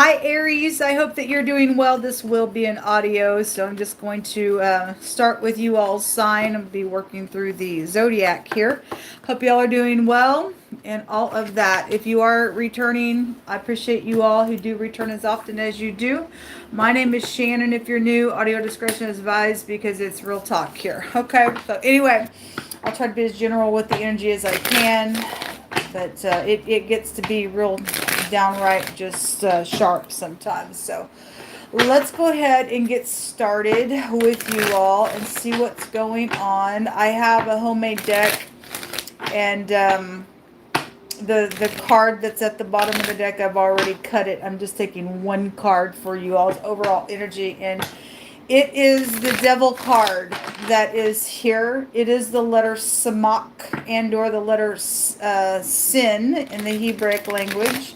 Hi, Aries. I hope that you're doing well. This will be an audio, so I'm just going to start with you all's sign. I'll be working through the zodiac here. Hope y'all are doing well and all of that. If you are returning, I appreciate you all who do return as often as you do. My name is Shannon. If you're new, audio discretion is advised because it's real talk here. Okay, so anyway, I'll try to be as general with the energy as I can, but it gets to be real downright just sharp sometimes. So let's go ahead and get started with you all and see what's going on. I have a homemade deck, and the card that's at the bottom of the deck, I've already cut it. I'm just taking one card for you all's overall energy, and it is the devil card that is here. It is the letter Samak and or the letter Sin in the Hebraic language.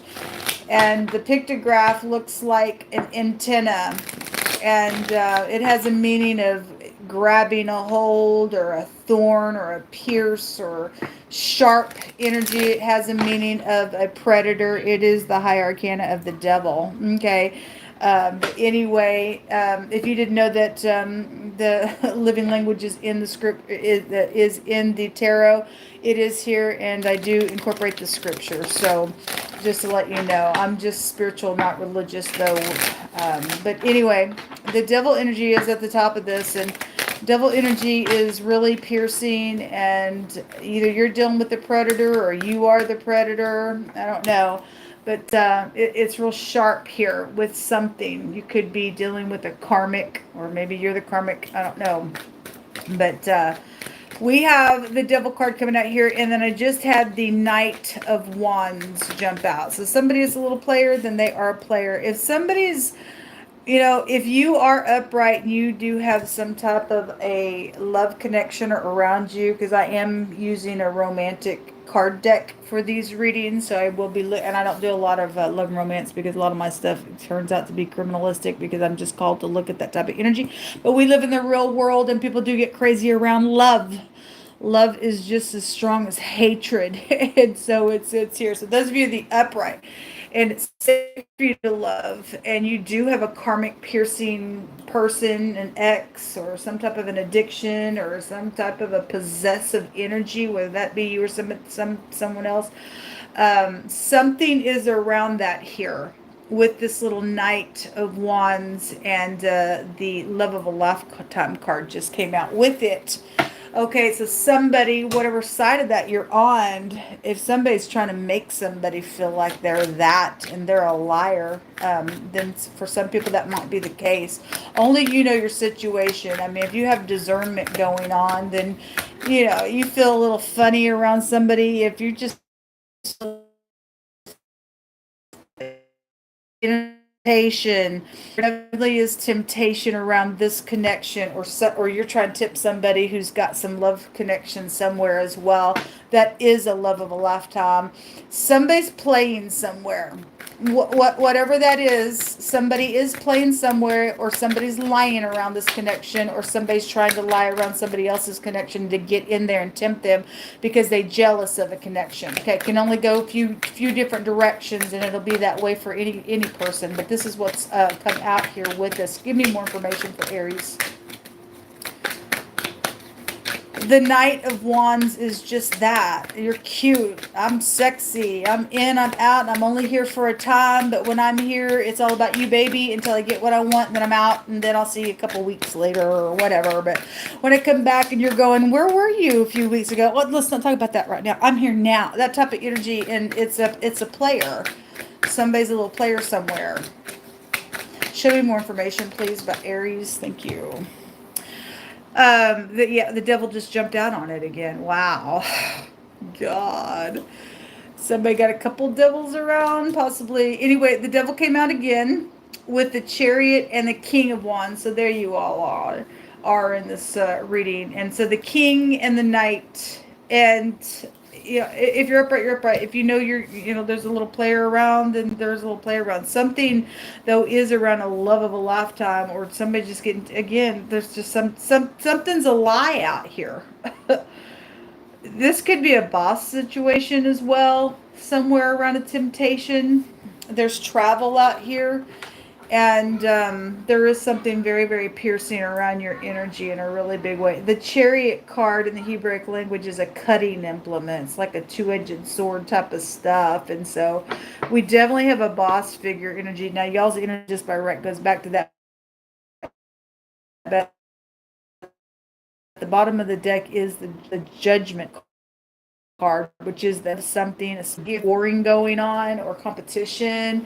And the pictograph looks like an antenna. And it has a meaning of grabbing a hold or a thorn or a pierce or sharp energy. It has a meaning of a predator. It is the high arcana of the devil. Okay. But anyway, if you didn't know that the living language is in the script, is in the tarot, it is here, and I do incorporate the scripture. So just to let you know, I'm just spiritual, not religious, though. But anyway, the devil energy is at the top of this, and devil energy is really piercing, and either you're dealing with the predator or you are the predator. I don't know. But it's real sharp here with something. You could be dealing with a karmic, or maybe you're the karmic. I don't know. But we have the devil card coming out here, and then I just had the Knight of Wands jump out. So somebody is a little player, then they are a player. If somebody's, if you are upright and you do have some type of a love connection around you, because I am using a romantic card deck for these readings, so I will be, and I don't do a lot of love and romance because a lot of my stuff turns out to be criminalistic because I'm just called to look at that type of energy. But we live in the real world, and people do get crazy around love. Love is just as strong as hatred, and so it's here. So those of you the upright, and it's safe for you to love, and you do have a karmic piercing person, an ex, or some type of an addiction, or some type of a possessive energy, whether that be you or someone else. Something is around that here with this little Knight of Wands, and the Love of a Lifetime card just came out with it. Okay, so somebody, whatever side of that you're on, if somebody's trying to make somebody feel like they're that and they're a liar, then for some people that might be the case. Only you know your situation. I mean, if you have discernment going on, then, you feel a little funny around somebody. If you're just temptation, definitely is temptation around this connection, or you're trying to tip somebody who's got some love connection somewhere as well. That is a love of a lifetime. Somebody's playing somewhere. Whatever that is, somebody is playing somewhere, or somebody's lying around this connection, or somebody's trying to lie around somebody else's connection to get in there and tempt them because they jealous of a connection. Okay, it can only go a few different directions, and it'll be that way for any person. But this is what's come out here with us. Give me more information for Aries. The Knight of Wands is just that. You're cute. I'm sexy. I'm in, I'm out, and I'm only here for a time. But when I'm here, it's all about you, baby, until I get what I want, and then I'm out, and then I'll see you a couple weeks later or whatever. But when I come back and you're going, where were you a few weeks ago? Well, let's not talk about that right now. I'm here now. That type of energy, and it's a player. Somebody's a little player somewhere. Show me more information, please, about Aries. Thank you. The devil just jumped out on it again. Wow. God. Somebody got a couple devils around, possibly. Anyway, the devil came out again with the Chariot and the King of Wands. So there you all are in this reading. And so the King and the Knight, and if you're upright, you're upright. If there's a little player around, then there's a little player around. Something, though, is around a love of a lifetime, or somebody just getting, again, there's just something's a lie out here. This could be a boss situation as well, somewhere around a temptation. There's travel out here. And there is something very, very piercing around your energy in a really big way. The chariot card in the Hebraic language is a cutting implement. It's like a two-edged sword type of stuff. And so we definitely have a boss figure energy. Now, y'all's energy just by right goes back to that. But at the bottom of the deck is the judgment card, which is that something, a warring going on or competition.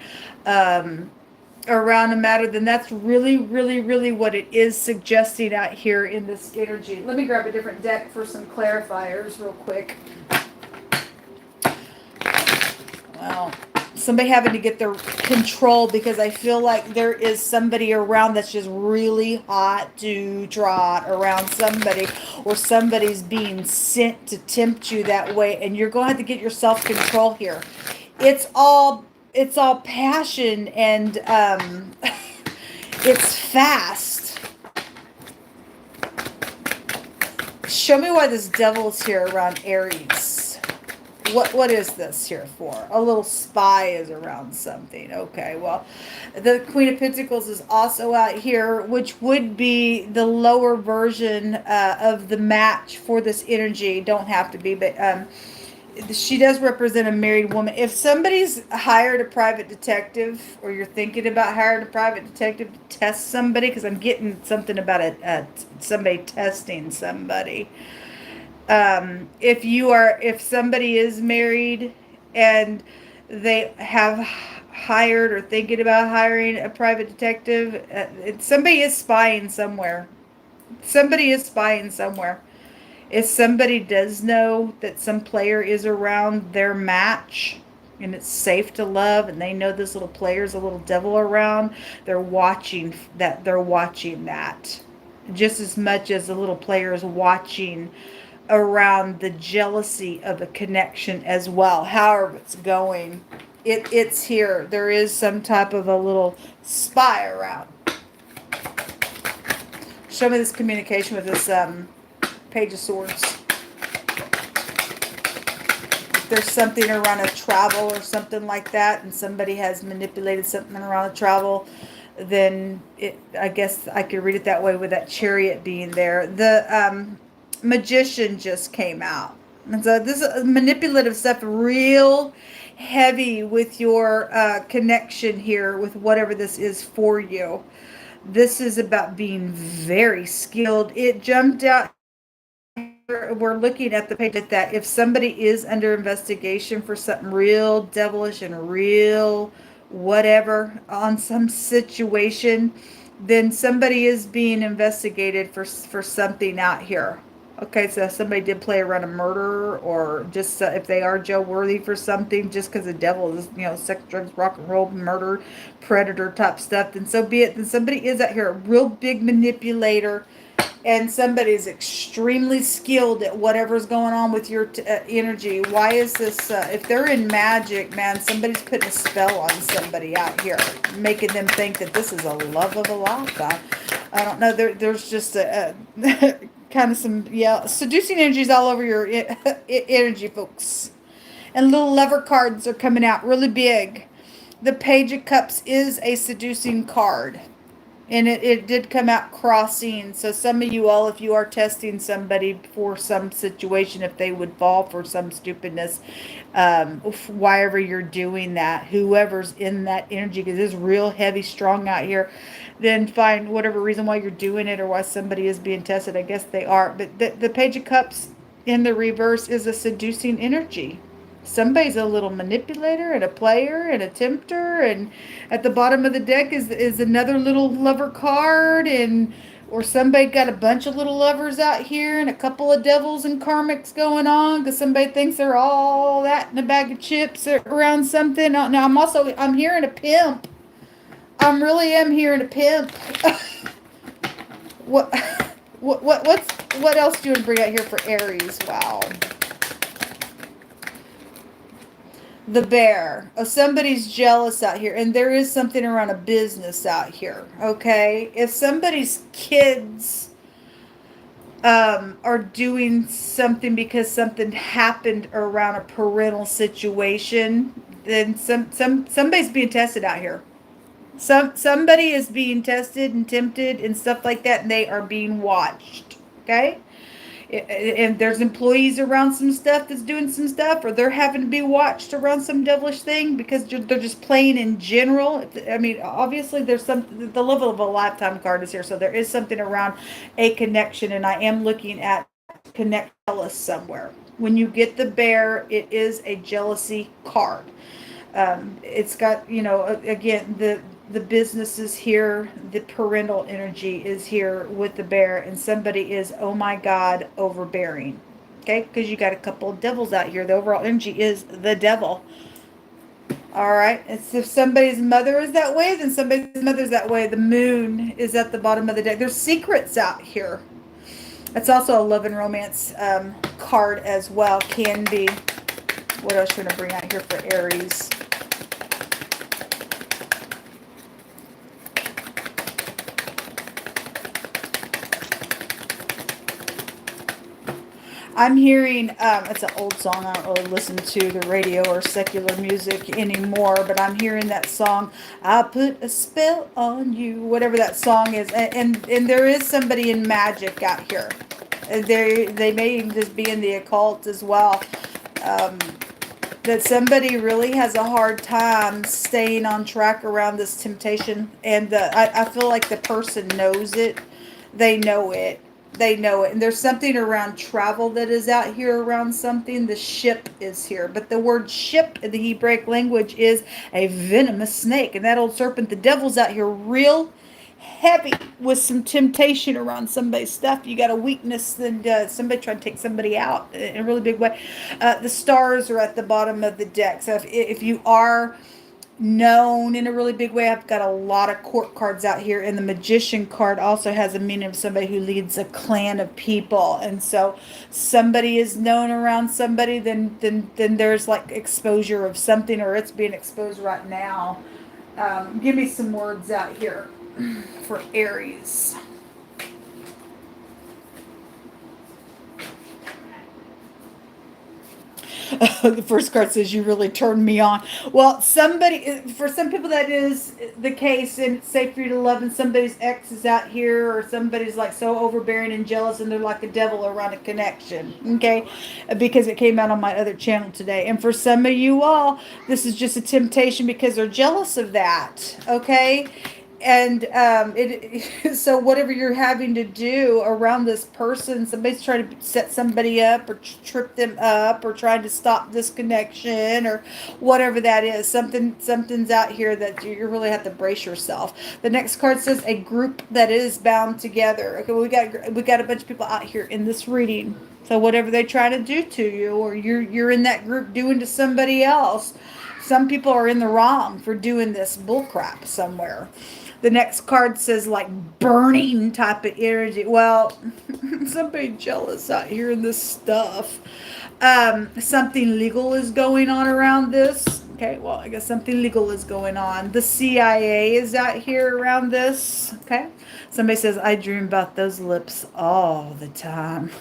Around a matter, then that's really, really, really what it is suggesting out here in this energy. Let me grab a different deck for some clarifiers real quick. Well, somebody having to get their control, because I feel like there is somebody around that's just really hot to trot around somebody, or somebody's being sent to tempt you that way, and you're going to have to get your self-control here. It's all passion, and it's fast. Show me why this devil is here around Aries. What is this here for? A little spy is around something. Okay, well, the Queen of Pentacles is also out here, which would be the lower version of the match for this energy. Don't have to be, but she does represent a married woman. If somebody's hired a private detective, or you're thinking about hiring a private detective to test somebody, because I'm getting something about somebody testing somebody. If somebody is married and they have hired or thinking about hiring a private detective, somebody is spying somewhere. Somebody is spying somewhere. If somebody does know that some player is around their match and it's safe to love, and they know this little player's a little devil around, they're watching that. They're watching that just as much as the little player is watching around the jealousy of a connection as well. However it's going, it's here. There is some type of a little spy around. Show me this communication with this Page of Swords. If there's something around a travel or something like that, and somebody has manipulated something around a travel, then I guess I could read it that way with that Chariot being there. The Magician just came out. And so this is manipulative stuff, real heavy with your connection here with whatever this is for you. This is about being very skilled. It jumped out. We're looking at the page that if somebody is under investigation for something real devilish and real whatever on some situation, then somebody is being investigated for something out here. Okay, so somebody did play around a murder, or just if they are jail worthy for something, just because the devil is, sex, drugs, rock and roll, murder, predator type stuff, then so be it. Then somebody is out here, a real big manipulator, and somebody is extremely skilled at whatever's going on with your energy. Why is this? If they're in magic, man, somebody's putting a spell on somebody out here, making them think that this is a love of a lifetime. I don't know. There's just a kind of some, seducing energies all over your energy, folks. And little lover cards are coming out really big. The Page of Cups is a seducing card. And it did come out crossing. So some of you all, if you are testing somebody for some situation, if they would fall for some stupidness, why ever you're doing that, whoever's in that energy, because it's real heavy, strong out here, then find whatever reason why you're doing it or why somebody is being tested. I guess they are. But the Page of Cups in the reverse is a seducing energy. Somebody's a little manipulator and a player and a tempter, and at the bottom of the deck is another little lover card, and or somebody got a bunch of little lovers out here and a couple of devils and karmics going on because somebody thinks they're all that in a bag of chips around something. Now I'm hearing a pimp. I really am hearing a pimp. what what else do you want to bring out here for Aries? Wow. The Bear. Oh, somebody's jealous out here, and there is something around a business out here. Okay, if somebody's kids are doing something because something happened around a parental situation, then somebody's being tested out here. Somebody is being tested and tempted and stuff like that, and they are being watched. Okay? And there's employees around some stuff that's doing some stuff, or they're having to be watched around some devilish thing because they're just playing in general. I mean, obviously there's some, the level of a lifetime card is here, so there is something around a connection, and I am looking at connect jealous somewhere. When you get the bear, it is a jealousy card. It's got, again, the business is here, the parental energy is here with the bear, and somebody is, oh my God, overbearing. Okay, because you got a couple of devils out here. The overall energy is the devil. All right, it's if somebody's mother is that way, then somebody's mother's that way. The moon is at the bottom of the deck. There's secrets out here. It's also a love and romance card as well. Can be. What else should I bring out here for Aries? I'm hearing, it's an old song. I don't really listen to the radio or secular music anymore, but I'm hearing that song, I put a spell on you, whatever that song is. And there is somebody in magic out here. They may even just be in the occult as well. That somebody really has a hard time staying on track around this temptation. And I feel like the person knows it. They know it. They know it. And there's something around travel that is out here around something. The ship is here. But the word ship in the Hebraic language is a venomous snake. And that old serpent, the devil's out here real heavy with some temptation around somebody's stuff. You got a weakness, then somebody trying to take somebody out in a really big way. The stars are at the bottom of the deck. So if you are known in a really big way, I've got a lot of court cards out here, and the magician card also has a meaning of somebody who leads a clan of people. And so somebody is known around somebody, then there's like exposure of something, or it's being exposed right now. Give me some words out here for Aries. The first card says you really turned me on. Well, for some people that is the case, and it's safe for you to love, and somebody's ex is out here, or somebody's like so overbearing and jealous, and they're like a devil around a connection. Okay, because it came out on my other channel today. And for some of you all, this is just a temptation because they're jealous of that. Okay. And so whatever you're having to do around this person, somebody's trying to set somebody up or trip them up or trying to stop this connection or whatever that is. Something's out here that you really have to brace yourself. The next card says a group that is bound together. Okay, well, we got a bunch of people out here in this reading. So whatever they try to do to you, or you're in that group doing to somebody else. Some people are in the wrong for doing this bullcrap somewhere. The next card says like burning type of energy. Well, somebody jealous out here in this stuff. Something legal is going on around this. Okay, well, I guess something legal is going on. The CIA is out here around this. Okay. Somebody says, I dream about those lips all the time.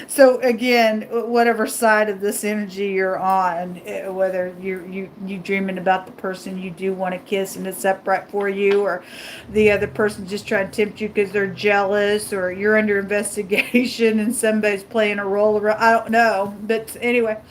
So again, whatever side of this energy you're on, whether you dreaming about the person you do want to kiss and it's upright for you, or the other person just trying to tempt you because they're jealous, or you're under investigation and somebody's playing a role around, I don't know. But anyway,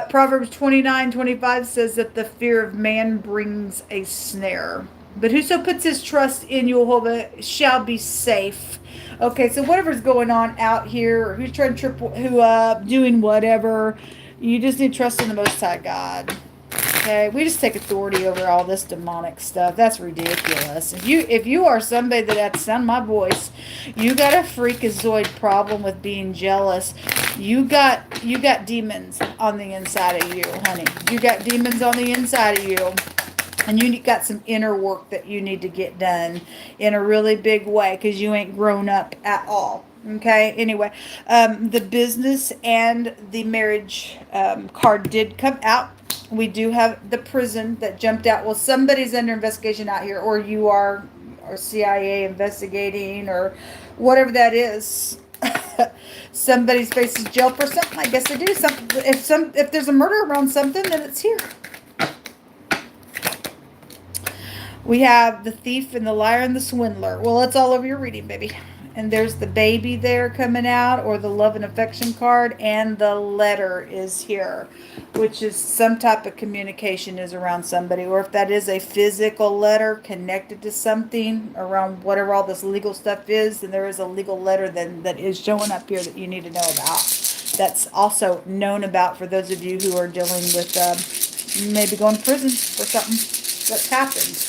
Proverbs 29:25 says that the fear of man brings a snare. But whoso puts his trust in Jehovah shall be safe. Okay, so whatever's going on out here, or who's trying to trip who up, doing whatever, you just need to trust in the Most High God. Okay, we just take authority over all this demonic stuff. That's ridiculous. If you are somebody that sound my voice, you got a freakazoid problem with being jealous. You got demons on the inside of you, honey. You got demons on the inside of you. And you got some inner work that you need to get done in a really big way, because you ain't grown up at all. Okay, anyway, the business and the marriage card did come out. We do have the prison that jumped out. Well, somebody's under investigation out here, or you are, or CIA investigating, or whatever that is. Somebody's faces jail for something. I guess they do something. If there's a murder around something, then it's here. We have the thief and the liar and the swindler. Well, it's all over your reading, baby. And there's the baby there coming out, or the love and affection card, and the letter is here, which is some type of communication is around somebody, or if that is a physical letter connected to something around whatever all this legal stuff is, then there is a legal letter then that is showing up here that you need to know about. That's also known about for those of you who are dealing with maybe going to prison for something that's happened.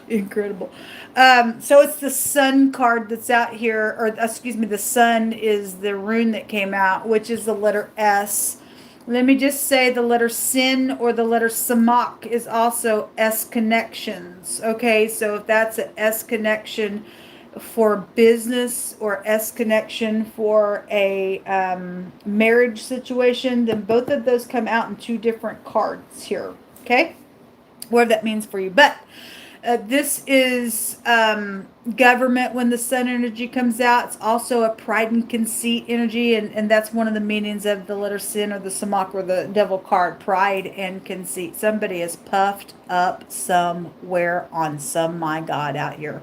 Incredible. So it's the sun card that's out here, or excuse me, the sun is the rune that came out, which is the letter S. Let me just say the letter sin or the letter ShAhH is also S connections. Okay, so if that's an S connection for business or S connection for a marriage situation, then both of those come out in two different cards here. Okay, whatever that means for you. But this is government when the sun energy comes out. It's also a pride and conceit energy, and that's one of the meanings of the letter sin or the ShAhH or the devil card, pride and conceit. Somebody is puffed up somewhere on some my God out here.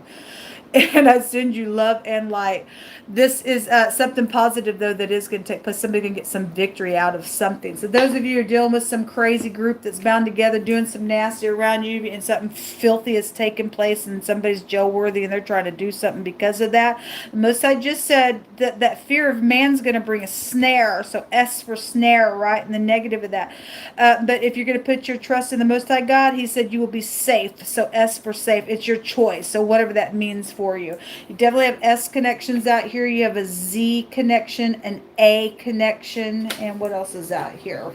And I send you love and light. This is something positive, though, that is going to take place. Somebody can get some victory out of something. So those of you who are dealing with some crazy group that's bound together, doing some nasty around you, and something filthy has taken place, and somebody's jail worthy, and they're trying to do something because of that. Most I just said that fear of man's going to bring a snare. So S for snare, right? And the negative of that. But if you're going to put your trust in the Most High God, He said you will be safe. So S for safe. It's your choice. So whatever that means for you. You definitely have S connections out here. You have a Z connection, an A connection, and what else is out here?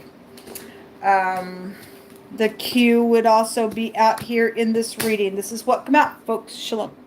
The Q would also be out here in this reading. This is what come out, folks. Shalom.